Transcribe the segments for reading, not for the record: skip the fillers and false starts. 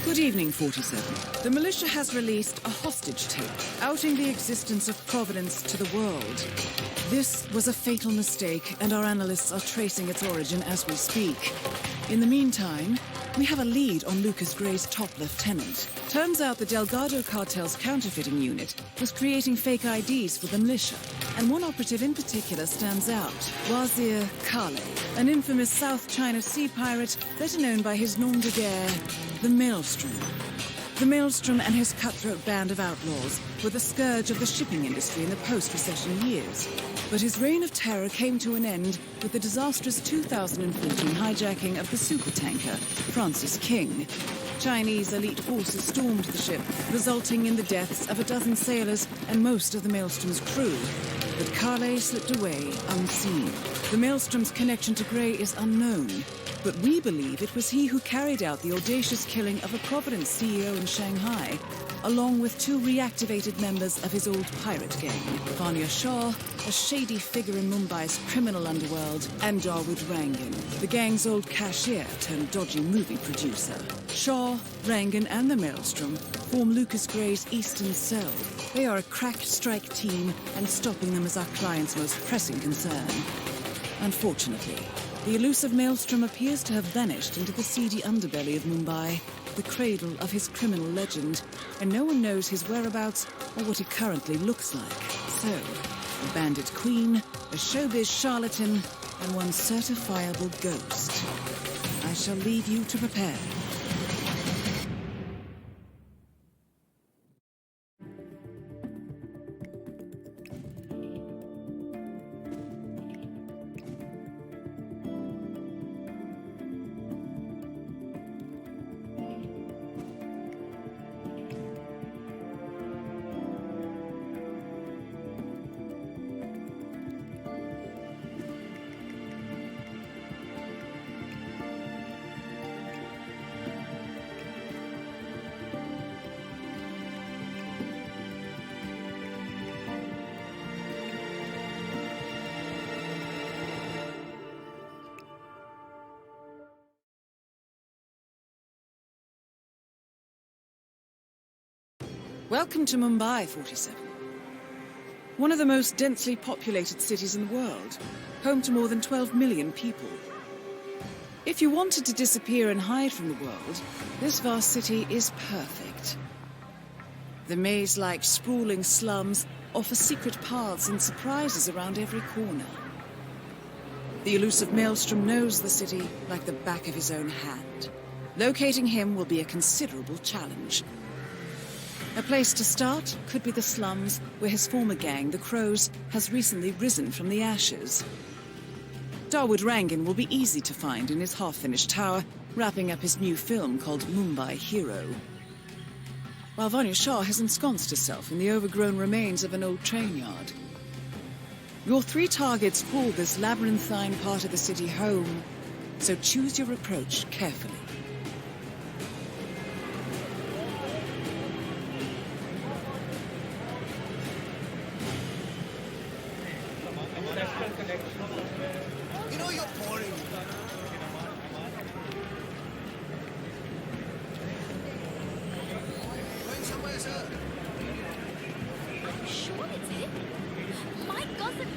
Good evening, 47. The militia has released a hostage tape, outing the existence of Providence to the world. This was a fatal mistake, and our analysts are tracing its origin as we speak. In the meantime, we have a lead on Lucas Gray's top lieutenant. Turns out the Delgado cartel's counterfeiting unit was creating fake IDs for the militia, and one operative in particular stands out, Wazir Kale, an infamous South China Sea pirate better known by his nom de guerre, the Maelstrom. The Maelstrom and his cutthroat band of outlaws were the scourge of the shipping industry in the post-recession years. But his reign of terror came to an end with the disastrous 2014 hijacking of the supertanker, Francis King. Chinese elite forces stormed the ship, resulting in the deaths of a dozen sailors and most of the Maelstrom's crew. But Kale slipped away unseen. The Maelstrom's connection to Gray is unknown, but we believe it was he who carried out the audacious killing of a Providence CEO in Shanghai, along with two reactivated members of his old pirate gang, Vanya Shah, a shady figure in Mumbai's criminal underworld, and Dawood Rangan, the gang's old cashier turned dodgy movie producer. Shah, Rangan, and the Maelstrom form Lucas Gray's Eastern Cell. They are a crack strike team, and stopping them is our client's most pressing concern. Unfortunately, the elusive Maelstrom appears to have vanished into the seedy underbelly of Mumbai, the cradle of his criminal legend, and no one knows his whereabouts or what he currently looks like. So, a bandit queen, a showbiz charlatan, and one certifiable ghost. I shall leave you to prepare. Welcome to Mumbai, 47. One of the most densely populated cities in the world, home to more than 12 million people. If you wanted to disappear and hide from the world, this vast city is perfect. The maze-like sprawling slums offer secret paths and surprises around every corner. The elusive Maelstrom knows the city like the back of his own hand. Locating him will be a considerable challenge. A place to start could be the slums, where his former gang, the Crows, has recently risen from the ashes. Dawood Rangan will be easy to find in his half-finished tower, wrapping up his new film called Mumbai Hero. While Vanya Shah has ensconced herself in the overgrown remains of an old train yard. Your three targets call this labyrinthine part of the city home, so choose your approach carefully. You know you're boring. Going somewhere, sir? Sure it's him. My cousin.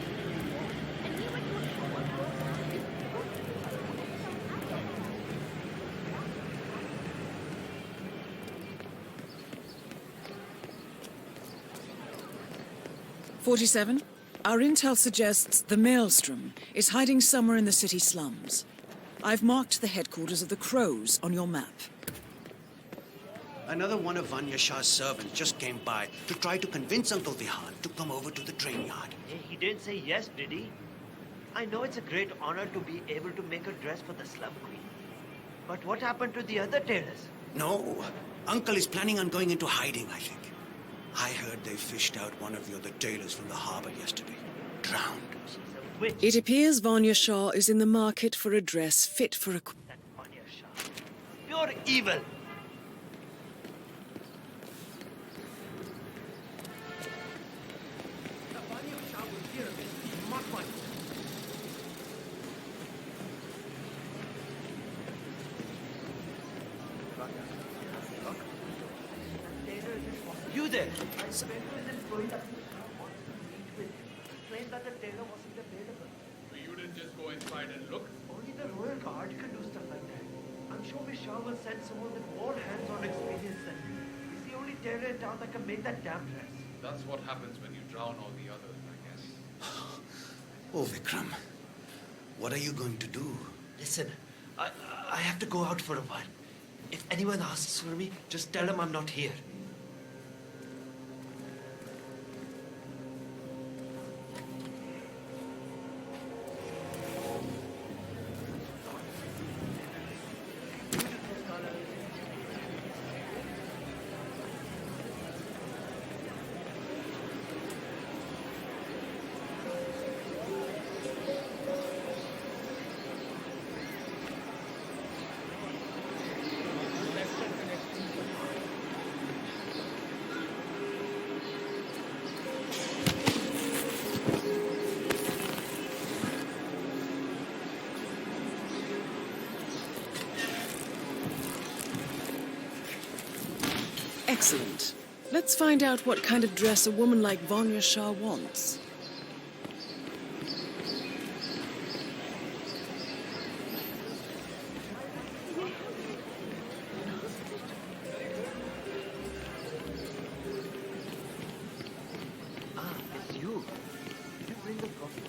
And he went to 47. Our intel suggests the Maelstrom is hiding somewhere in the city slums. I've marked the headquarters of the Crows on your map. Another one of Vanya Shah's servants just came by to try to convince Uncle Vihan to come over to the train yard. Hey, he didn't say yes, did he? I know it's a great honor to be able to make a dress for the slum queen. But what happened to the other tailors? No, Uncle is planning on going into hiding, I think. I heard they fished out one of the other tailors from the harbor yesterday. Drowned. She's a witch. It appears Vanya Shah is in the market for a dress fit for a... That Vanya Shah. Pure evil. You there! My friend was employed up to wanted to meet with him. Claimed that the tailor wasn't available. So you didn't just go inside and look? Only the royal guard can do stuff like that. I'm sure Miss Shah will send someone with more hands-on experience than me. He's the only tailor in town that can make that damn dress. That's what happens when you drown all the others, I guess. Oh, Vikram. What are you going to do? Listen, I have to go out for a while. If anyone asks for me, just tell them I'm not here. Excellent. Let's find out what kind of dress a woman like Vanya Shah wants. Ah, it's you. Did you bring the coffee?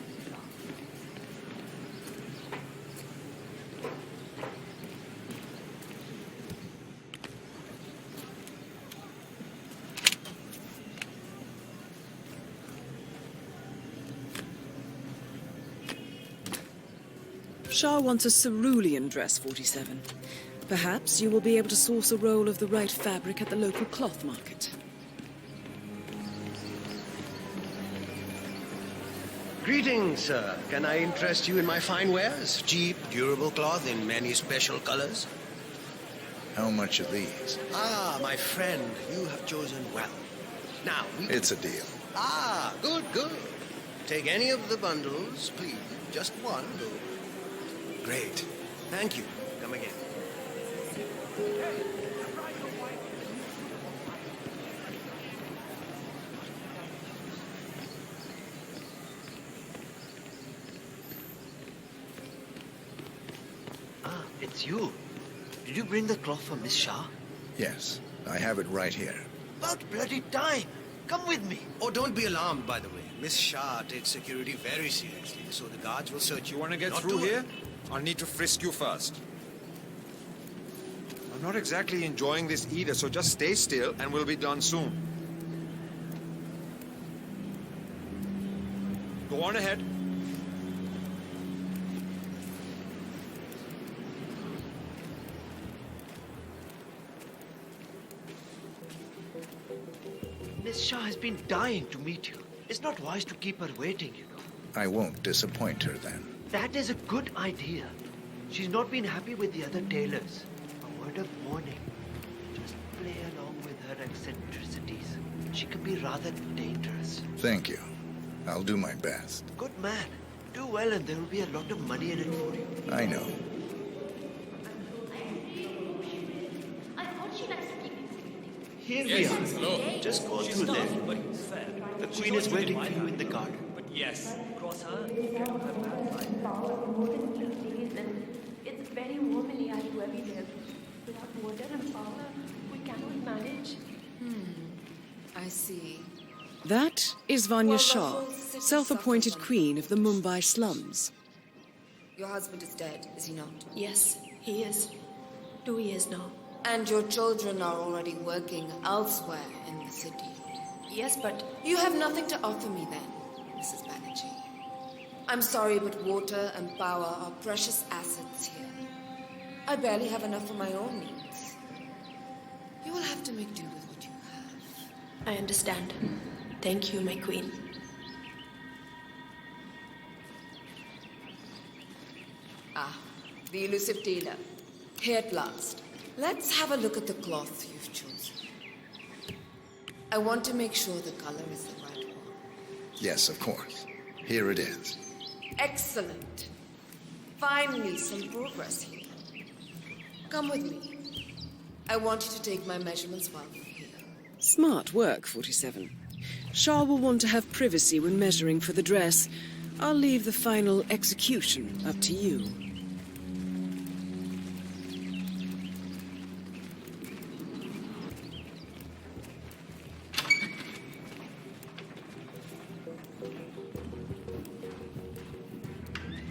Shah wants a cerulean dress, 47. Perhaps you will be able to source a roll of the right fabric at the local cloth market. Greetings, sir. Can I interest you in my fine wares? Cheap, durable cloth in many special colors. How much are these? Ah, my friend, you have chosen well. Now, It's a deal. Ah, good, good. Take any of the bundles, please. Just one, though. Great. Thank you. Come again. Ah, it's you. Did you bring the cloth for Miss Shah? Yes, I have it right here. About bloody time. Come with me. Oh, don't be alarmed, by the way. Miss Shah takes security very seriously, so the guards will search you. You want to get Not through to here? I'll need to frisk you first. I'm not exactly enjoying this either, so just stay still and we'll be done soon. Go on ahead. Miss Shah has been dying to meet you. It's not wise to keep her waiting, you know. I won't disappoint her then. That is a good idea. She's not been happy with the other tailors. A word of warning. Just play along with her eccentricities. She can be rather dangerous. Thank you. I'll do my best. Good man. Do well and there will be a lot of money in it for you. I know. I thought she likes to keep it secret. Here we are. Hello. Just go through there. The queen is waiting for you in the garden. Yes. Cross her. More than 3 days, and it's very warm in the alley where we live. Without water and power, we cannot manage. I see. That is Vanya Well, the Shah, whole city self-appointed suffers. queen of the Mumbai slums. Your husband is dead, is he not? Yes, he is. 2 years now. And your children are already working elsewhere in the city. Yes, but You have nothing to offer me then, Mrs. Banerjee. I'm sorry, but water and power are precious assets here. I barely have enough for my own needs. You will have to make do with what you have. I understand. Thank you, my queen. Ah, the elusive tailor. Here at last. Let's have a look at the cloth you've chosen. I want to make sure the color is the right one. Yes, of course. Here it is. Excellent. Finally, some progress here. Come with me. I want you to take my measurements while we're here. Smart work, 47. Shah will want to have privacy when measuring for the dress. I'll leave the final execution up to you.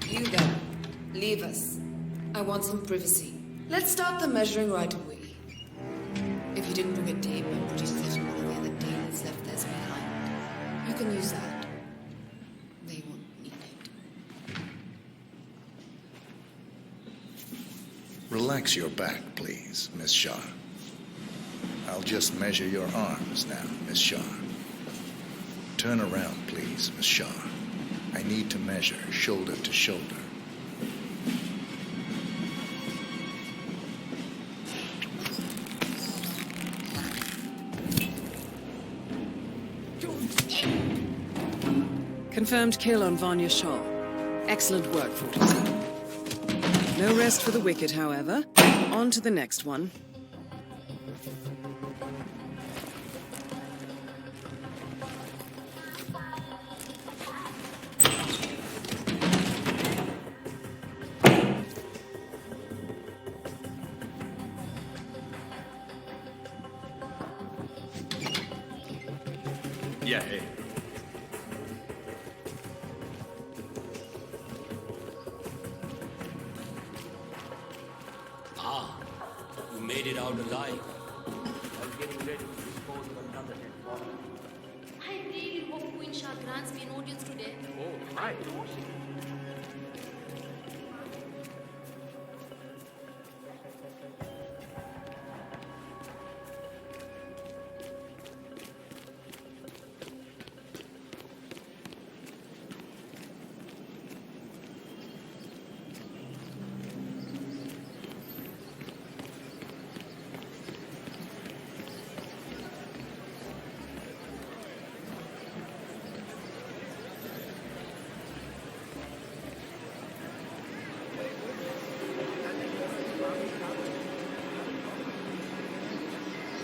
You then, leave us. I want some privacy. Let's start the measuring right away. If you didn't bring a tape, I'm pretty certain one of the other tailors left theirs behind. You can use that. They won't need it. Relax your back, please, Miss Shah. I'll just measure your arms now, Miss Shah. Turn around, please, Miss Shah. I need to measure shoulder to shoulder. Confirmed kill on Vanya Shah. Excellent work, 47. No rest for the wicked, however. On to the next one. Yeah, hey. You made it out alive. I was getting ready to dispose of another dead body. I really hope Queen Shah grants me an audience today. Oh, right.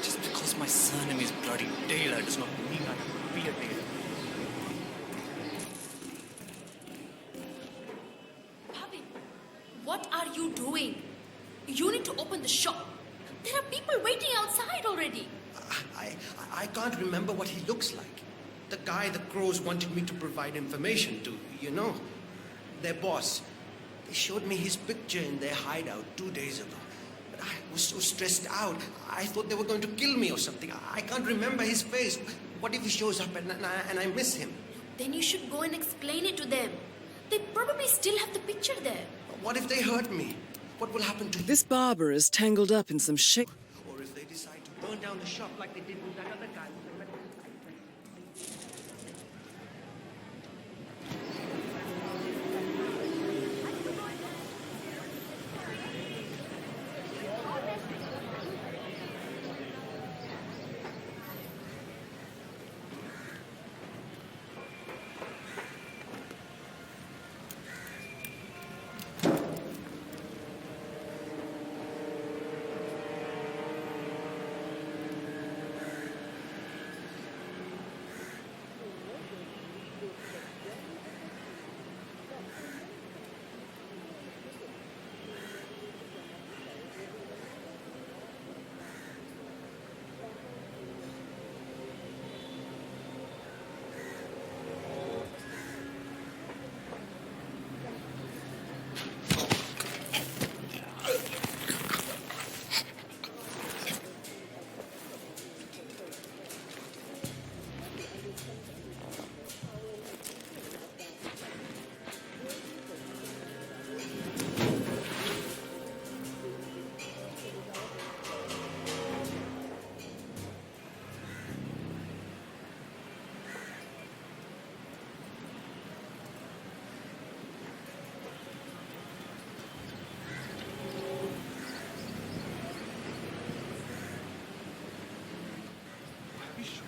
Just because my surname is bloody Taylor does not mean I could be a Taylor. Bobby, what are you doing? You need to open the shop. There are people waiting outside already. I can't remember what he looks like. The guy the crows wanted me to provide information to, you know. Their boss. They showed me his picture in their hideout 2 days ago. But I was so stressed out. I thought they were going to kill me or something. I can't remember his face. What if he shows up and I miss him? Then you should go and explain it to them. They probably still have the picture there. What if they hurt me? What will happen to This barber is tangled up in some shit. Or if they decide to burn down the shop like they did with that other guy.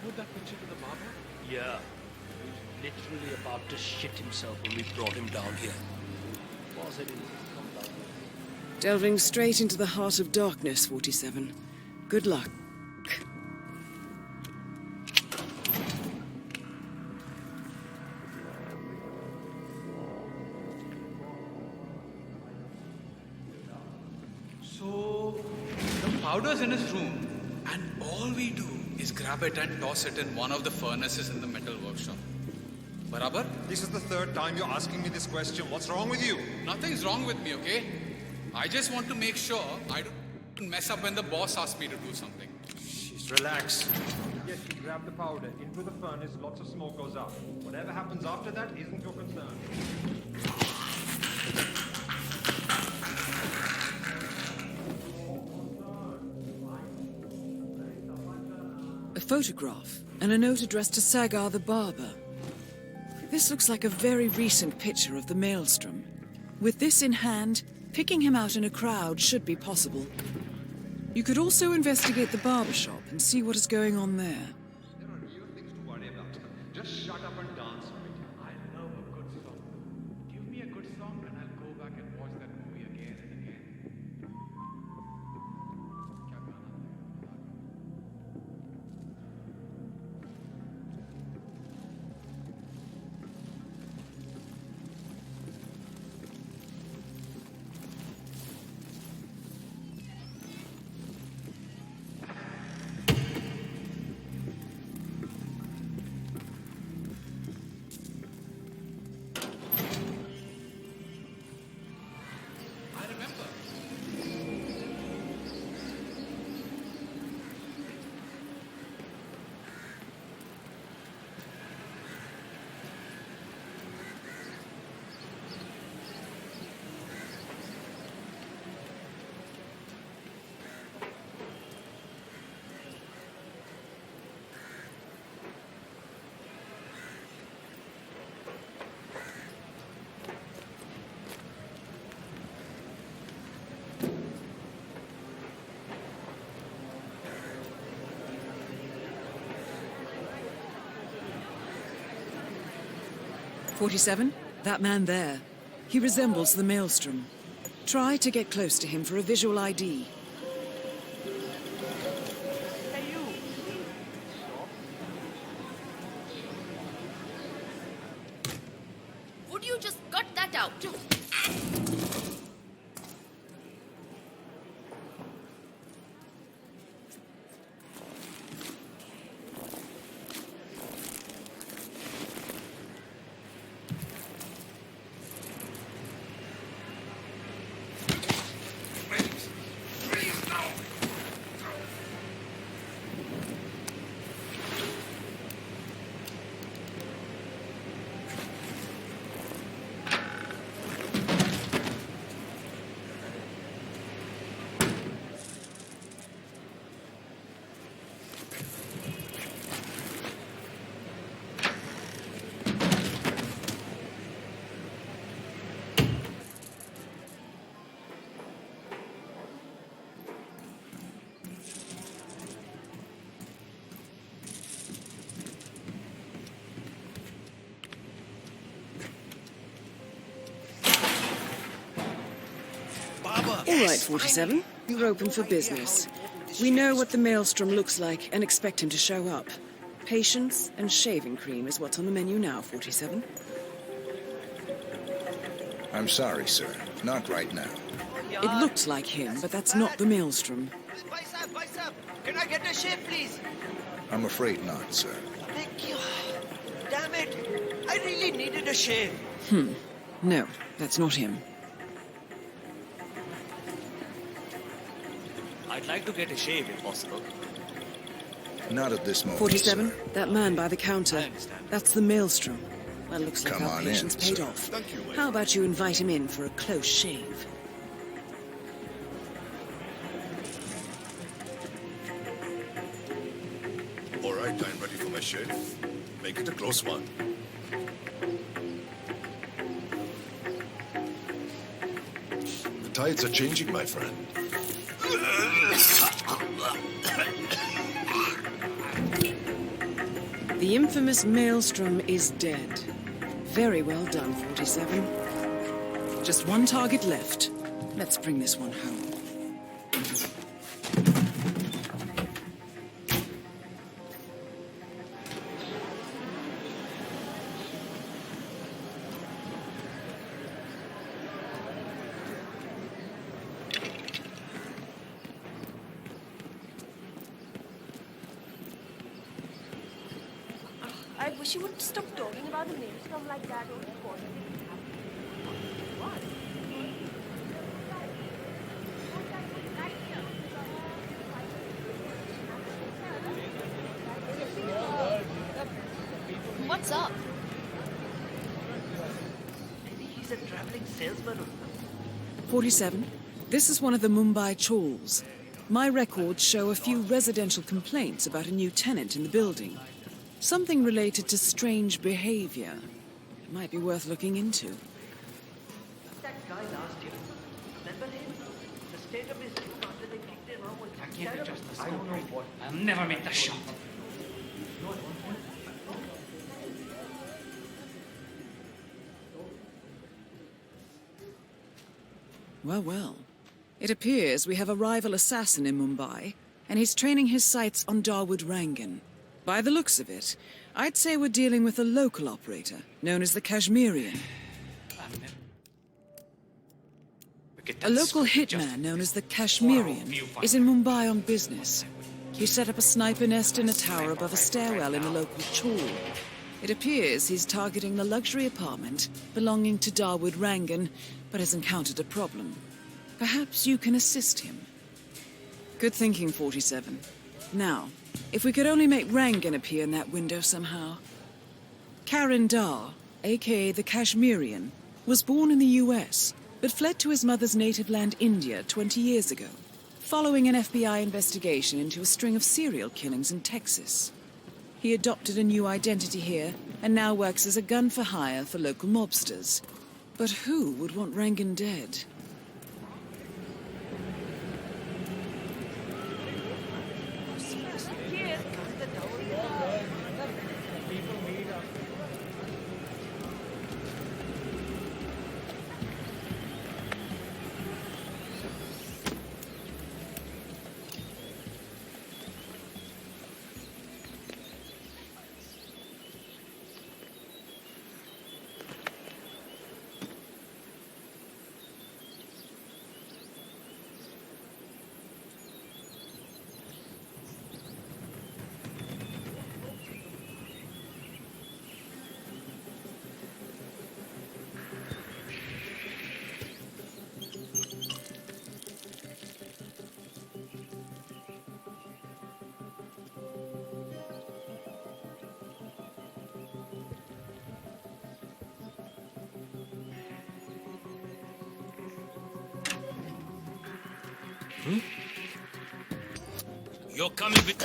Showed that picture to the barber? Yeah. He was literally about to shit himself when we brought him down here. Was it in Delving straight into the heart of darkness, 47. Good luck. So, the powder's in his room, and all we do is grab it and toss it in one of the furnaces in the metal workshop. Barabar? This is the third time you're asking me this question. What's wrong with you? Nothing's wrong with me, okay? I just want to make sure I don't mess up when the boss asks me to do something. Jeez, relax. Yes, you grab the powder into the furnace, lots of smoke goes up. Whatever happens after that isn't your concern. A photograph and a note addressed to Sagar the barber. This looks like a very recent picture of the Maelstrom. With this in hand, picking him out in a crowd should be possible. You could also investigate the barber shop and see what is going on there. There are real things to worry about. Just shut up and dance for it. I love a good song. Give me a good song and I'll go back and watch that movie again and again. क्या गाना था? 47, that man there. He resembles the Maelstrom. Try to get close to him for a visual ID. Hey, you! Would you just cut that out? All right, 47. You're open for business. We know what the Maelstrom looks like and expect him to show up. Patience and shaving cream is what's on the menu now, 47. I'm sorry, sir. Not right now. It looks like him, but that's not the Maelstrom. Bicep! Can I get a shave, please? I'm afraid not, sir. Thank you. Damn it! I really needed a shave. No, that's not him. I'd like to get a shave if possible. Not at this moment, 47, sir. that man by the counter. I understand. That's the Maelstrom. Well, looks like Come our on patience in, paid sir. off. Thank you, How about you invite him in for a close shave? All right, I'm ready for my shave. Make it a close one. The tides are changing, my friend. The infamous Maelstrom is dead. Very well done, 47. Just one target left. Let's bring this one home. she would stop talking about the maelstrom like that or what? What's up? Maybe he's a traveling salesman or something. 47. This is one of the Mumbai chawls. My records show a few residential complaints about a new tenant in the building. Something related to strange behavior. It might be worth looking into. That guy last year. Remember him? The state of his room after they kicked him out was terrible. I don't know what. I'll never make that shot. Well, well. It appears we have a rival assassin in Mumbai, and he's training his sights on Dawood Rangan. By the looks of it, I'd say we're dealing with a local operator, known as the Kashmirian. A local hitman known as the Kashmirian is in Mumbai on business. He set up a sniper nest in a tower above a stairwell in the local chawl. It appears he's targeting the luxury apartment belonging to Dawood Rangan, but has encountered a problem. Perhaps you can assist him. Good thinking, 47. Now, if we could only make Rangan appear in that window somehow. Karan Dar, aka the Kashmirian, was born in the US, but fled to his mother's native land, India, 20 years ago, following an FBI investigation into a string of serial killings in Texas. He adopted a new identity here, and now works as a gun for hire for local mobsters. But who would want Rangan dead? You're coming with...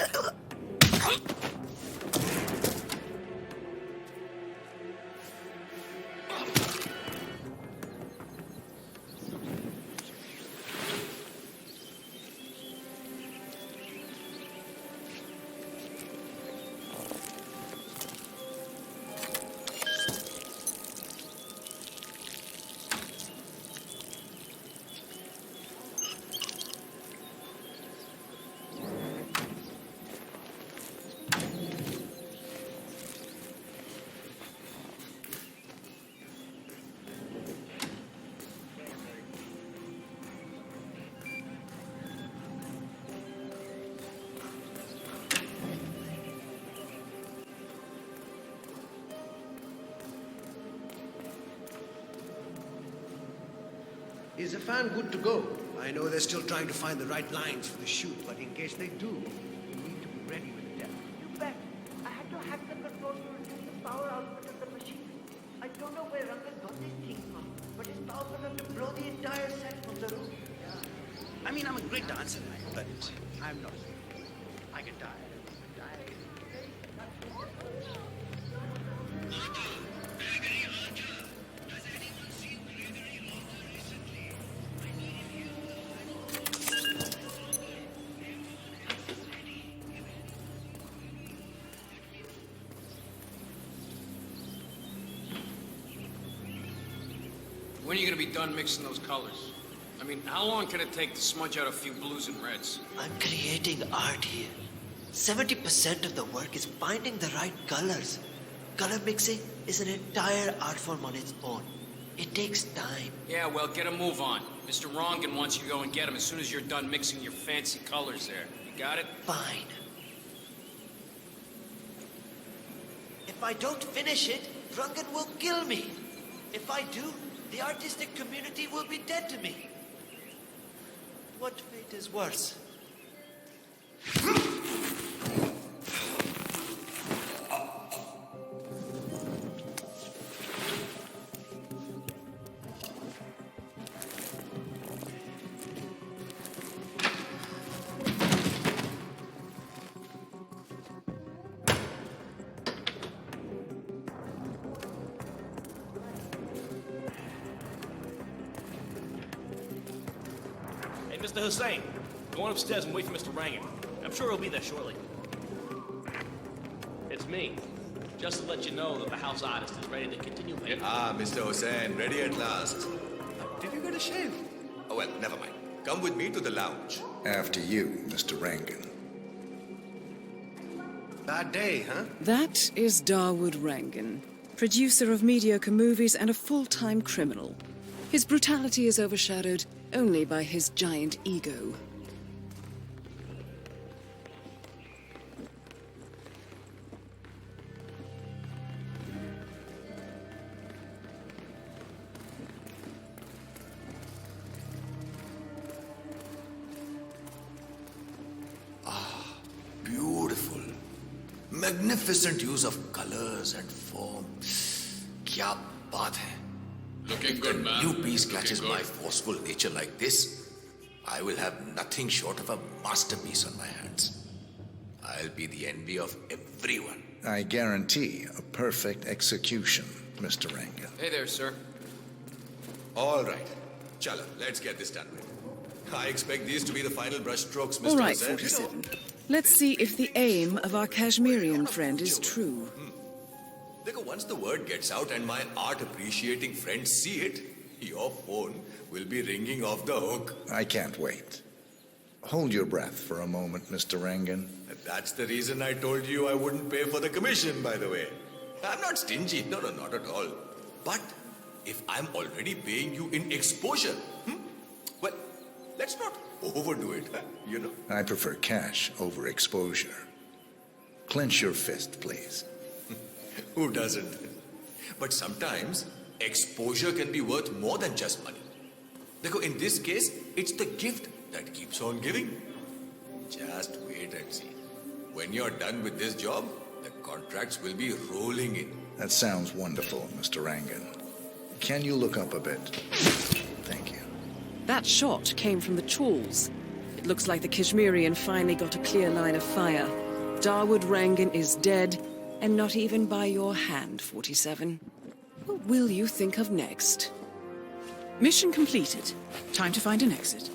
Is the fan good to go? I know they're still trying to find the right lines for the shoot, but in case they do, you need to be ready with them. You bet. I had to hack the control to reduce the power output of the machine. I don't know where Rangan got these things from, but it's powerful enough to blow the entire set from the roof. I mean, I'm a great dancer, but I'm not. I get tired. When are you going to be done mixing those colors? I mean, how long can it take to smudge out a few blues and reds? I'm creating art here. 70% of the work is finding the right colors. Color mixing is an entire art form on its own. It takes time. Yeah, well, get a move on. Mr. Rangan wants you to go and get him as soon as you're done mixing your fancy colors there. You got it? Fine. If If I don't finish it, Rangan will kill me. If I do, the artistic community will be dead to me. What fate is worse? Mr. Hussain, go on upstairs and wait for Mr. Rangan. I'm sure he'll be there shortly. It's me. Just to let you know that the house artist is ready to continue painting. Ah, Mr. Hussain, ready at last. Did you get a shave? Oh, well, never mind. Come with me to the lounge. After you, Mr. Rangan. Bad day, huh? That is Dawood Rangan, producer of mediocre movies and a full-time criminal. His brutality is overshadowed only by his giant ego. Beautiful. Magnificent use of colors and form. Kya baat hai? Looking If good, the man. new piece Looking catches good. my forceful nature like this, I will have nothing short of a masterpiece on my hands. I'll be the envy of everyone. I guarantee a perfect execution, Mr. Rangan. Hey there, sir. All right. Chala, let's get this done with. I expect these to be the final brushstrokes, Mr. All right, Hussain. 47. Let's see if the aim of our Kashmirian friend is true. Look, once the word gets out and my art-appreciating friends see it, your phone will be ringing off the hook. I can't wait. Hold your breath for a moment, Mr. Rangan. That's the reason I told you I wouldn't pay for the commission, by the way. I'm not stingy. No, not at all. But if I'm already paying you in exposure, well, let's not overdo it, you know? I prefer cash over exposure. Clench your fist, please. Who doesn't? But sometimes exposure can be worth more than just money. Because in this case, it's the gift that keeps on giving. Just wait and see. When you're done with this job, the contracts will be rolling in. That sounds wonderful, Mr. Rangan. Can you look up a bit? Thank you. That shot came from the tools. It looks like the Kashmirian finally got a clear line of fire. Dawood Rangan is dead, and not even by your hand, 47. What will you think of next? Mission completed. Time to find an exit.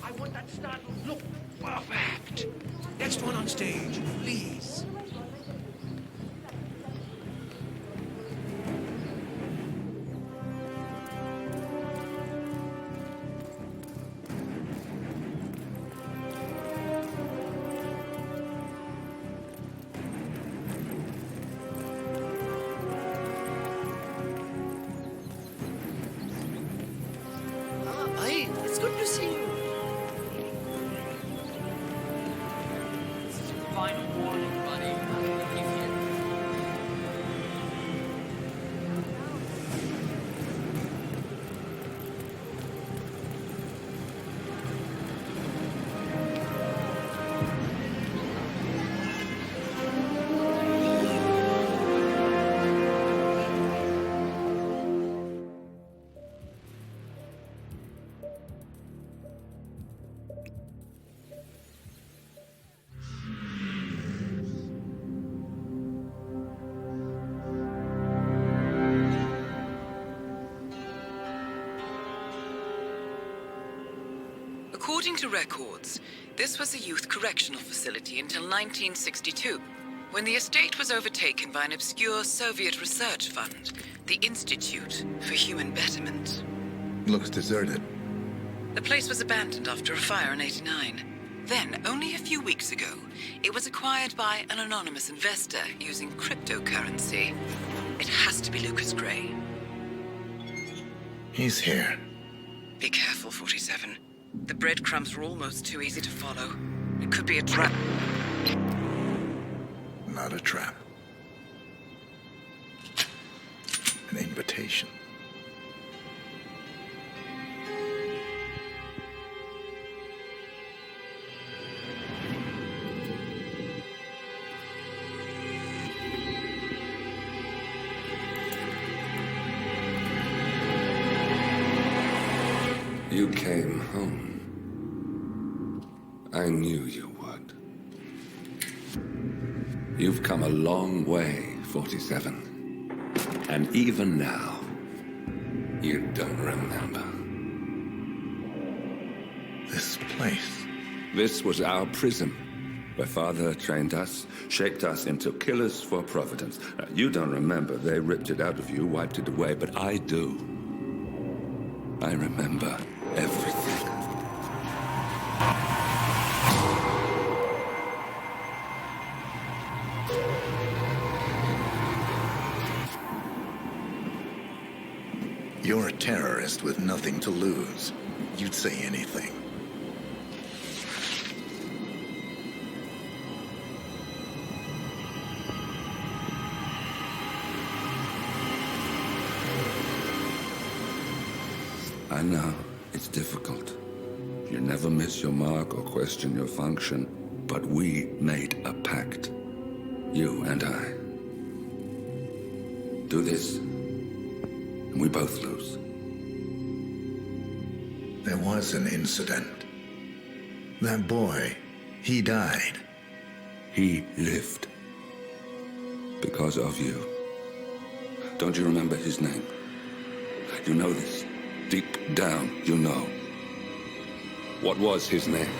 I want that startled look. Perfect. Next one on stage, please. Bhai, it's good to see you. This is your final warning, buddy. If you... According to records, this was a youth correctional facility until 1962, when the estate was overtaken by an obscure Soviet research fund, the Institute for Human Betterment. Looks deserted. The place was abandoned after a fire in '89. Then, only a few weeks ago, it was acquired by an anonymous investor using cryptocurrency. It has to be Lucas Gray. He's here. Be careful, 47. The breadcrumbs are almost too easy to follow. It could be a trap. Not a trap. An invitation. You came home. I knew you would. You've come a long way, 47. And even now, you don't remember. This place. This was our prison, where Father trained us, shaped us into killers for Providence. Now, you don't remember. They ripped it out of you, wiped it away, but I do. I remember everything. You're a terrorist with nothing to lose. You'd say anything. I know, it's difficult. You never miss your mark or question your function, but we made a pact. You and I. Do this, and we both lose. There was an incident. That boy, he died. He lived. Because of you. Don't you remember his name? You know this. Deep down, you know. What was his name?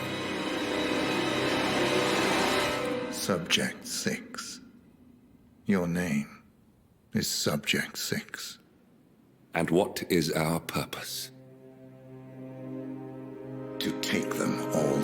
Subject 6. Your name is Subject 6. And what is our purpose? To take them all